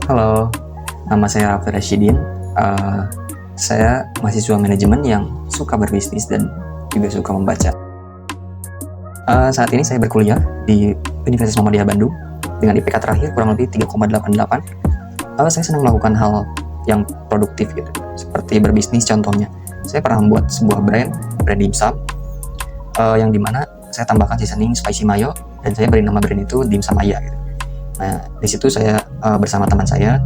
Halo, nama saya Raffi Rashidin. Eh, saya mahasiswa manajemen yang suka berbisnis dan juga suka membaca. Saat ini saya berkuliah di Universitas Muhammadiyah Bandung dengan IPK terakhir kurang lebih 3,88. Saya senang melakukan hal yang produktif gitu, seperti berbisnis contohnya. Saya pernah membuat sebuah brand dimsum, yang dimana saya tambahkan seasoning spicy mayo dan saya beri nama brand itu Dimsum Maya gitu. Nah, di situ saya bersama teman saya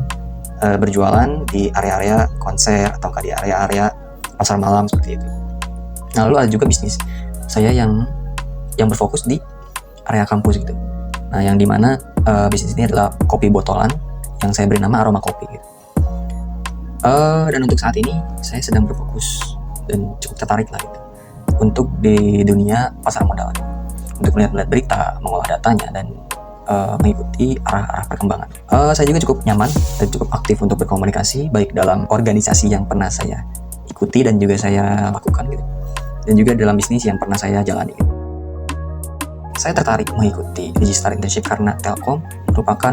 berjualan di area-area konser atau di area-area pasar malam seperti itu. Nah, lalu ada juga bisnis saya yang berfokus di area kampus gitu. Nah, yang dimana bisnis ini adalah kopi botolan yang saya beri nama Aroma Kopi gitu. Dan untuk saat ini saya sedang berfokus dan cukup tertarik lah gitu untuk di dunia pasar modal, untuk melihat berita, mengolah datanya dan mengikuti arah-arah perkembangan. Saya juga cukup nyaman dan cukup aktif untuk berkomunikasi baik dalam organisasi yang pernah saya ikuti dan juga saya lakukan gitu, dan juga dalam bisnis yang pernah saya jalani gitu. Saya tertarik mengikuti Digistar Internship karena Telkom merupakan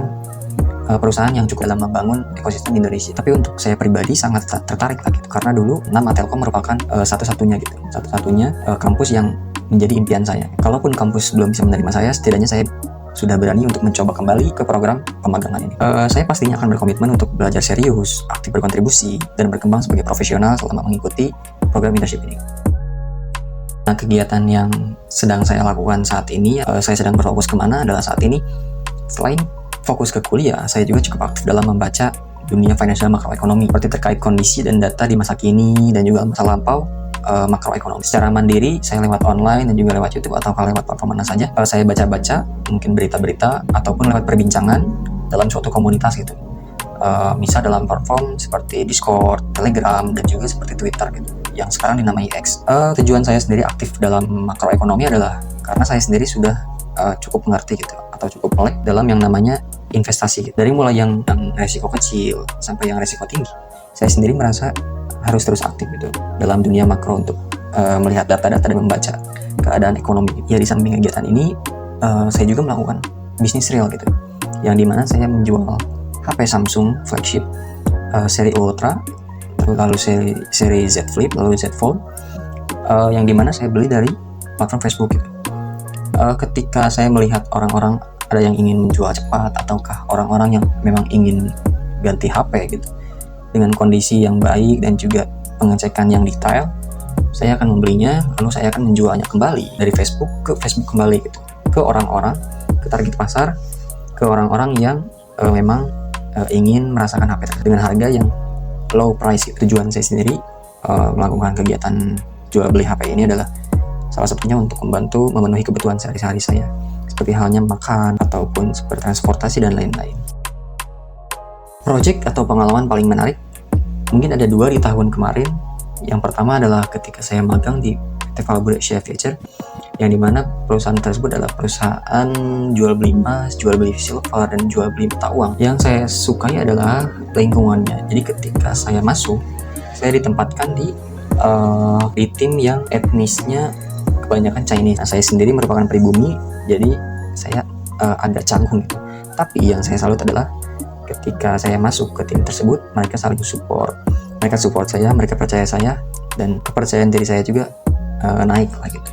perusahaan yang cukup dalam membangun ekosistem di Indonesia. Tapi untuk saya pribadi sangat tertarik lah gitu, karena dulu nama Telkom merupakan satu-satunya kampus yang menjadi impian saya. Kalaupun kampus belum bisa menerima saya, setidaknya saya sudah berani untuk mencoba kembali ke program pemagangan ini. Saya pastinya akan berkomitmen untuk belajar serius, aktif berkontribusi, dan berkembang sebagai profesional selama mengikuti program internship ini. Nah, kegiatan yang sedang saya lakukan saat ini, saya sedang berfokus kemana adalah saat ini, selain fokus ke kuliah, saya juga cukup aktif dalam membaca dunia financial makroekonomi, seperti terkait kondisi dan data di masa kini dan juga masa lampau makroekonomi. Secara mandiri, saya lewat online dan juga lewat YouTube atau lewat platform mana saja, saya baca-baca mungkin berita-berita ataupun lewat perbincangan dalam suatu komunitas gitu. Misal dalam platform seperti Discord, Telegram, dan juga seperti Twitter gitu, yang sekarang dinamai X. Tujuan saya sendiri aktif dalam makroekonomi adalah karena saya sendiri sudah cukup mengerti gitu, atau cukup melek dalam yang namanya investasi gitu. Dari mulai yang resiko kecil sampai yang resiko tinggi, saya sendiri merasa harus terus aktif gitu dalam dunia makro untuk melihat data-data dan membaca keadaan ekonomi. Ya, di samping kegiatan ini, saya juga melakukan bisnis real gitu, yang dimana saya menjual HP Samsung flagship seri Ultra, lalu seri Z Flip, lalu Z Fold, yang dimana saya beli dari platform Facebook gitu. Ketika saya melihat orang-orang ada yang ingin menjual cepat, ataukah orang-orang yang memang ingin ganti HP gitu dengan kondisi yang baik dan juga pengecekan yang detail, saya akan membelinya, lalu saya akan menjualnya kembali dari Facebook ke Facebook kembali gitu, ke orang-orang, ke target pasar, ke orang-orang yang memang ingin merasakan HP dengan harga yang low price gitu. Tujuan saya sendiri melakukan kegiatan jual beli HP ini adalah salah satunya untuk membantu memenuhi kebutuhan sehari-hari saya, seperti halnya makan ataupun seperti transportasi dan lain-lain. Project atau pengalaman paling menarik mungkin ada 2 di tahun kemarin. Yang pertama adalah ketika saya magang di PT Valbura Asia Future, yang dimana perusahaan tersebut adalah perusahaan jual beli emas, jual beli silver, dan jual beli mata uang. Yang saya sukai adalah lingkungannya. Jadi ketika saya masuk, saya ditempatkan di tim yang etnisnya kebanyakan Chinese. Nah, saya sendiri merupakan pribumi, jadi saya agak canggung gitu. Tapi yang saya salut adalah ketika saya masuk ke tim tersebut, mereka saling support. Mereka support saya, mereka percaya saya, dan kepercayaan diri saya juga naik lah gitu.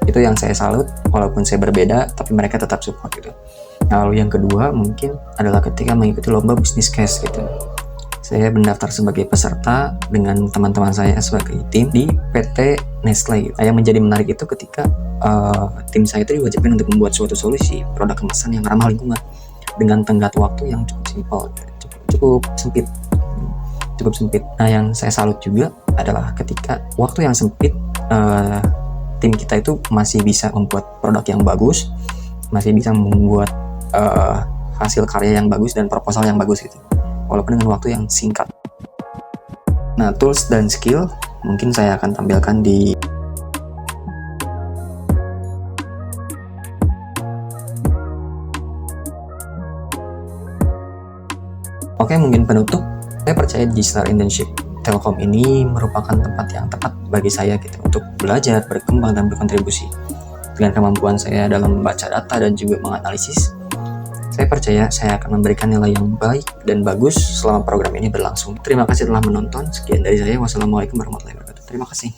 Itu yang saya salut, walaupun saya berbeda, tapi mereka tetap support gitu. Lalu yang kedua mungkin adalah ketika mengikuti lomba business case gitu. Saya mendaftar sebagai peserta dengan teman-teman saya sebagai tim di PT Nestle gitu. Nah, yang menjadi menarik itu ketika tim saya itu diwajibkan untuk membuat suatu solusi produk kemasan yang ramah lingkungan dengan tenggat waktu yang cukup simpel, cukup sempit. Nah, yang saya salut juga adalah ketika waktu yang sempit, tim kita itu masih bisa membuat produk yang bagus, masih bisa membuat hasil karya yang bagus dan proposal yang bagus gitu, walaupun dengan waktu yang singkat. Nah, tools dan skill mungkin saya akan tampilkan di Oke, mungkin penutup, saya percaya Digistar Internship Telkom ini merupakan tempat yang tepat bagi saya gitu, untuk belajar, berkembang, dan berkontribusi. Dengan kemampuan saya dalam membaca data dan juga menganalisis, Saya percaya saya akan memberikan nilai yang baik dan bagus selama program ini berlangsung. Terima kasih telah menonton. Sekian dari saya. Wassalamualaikum warahmatullahi wabarakatuh. Terima kasih.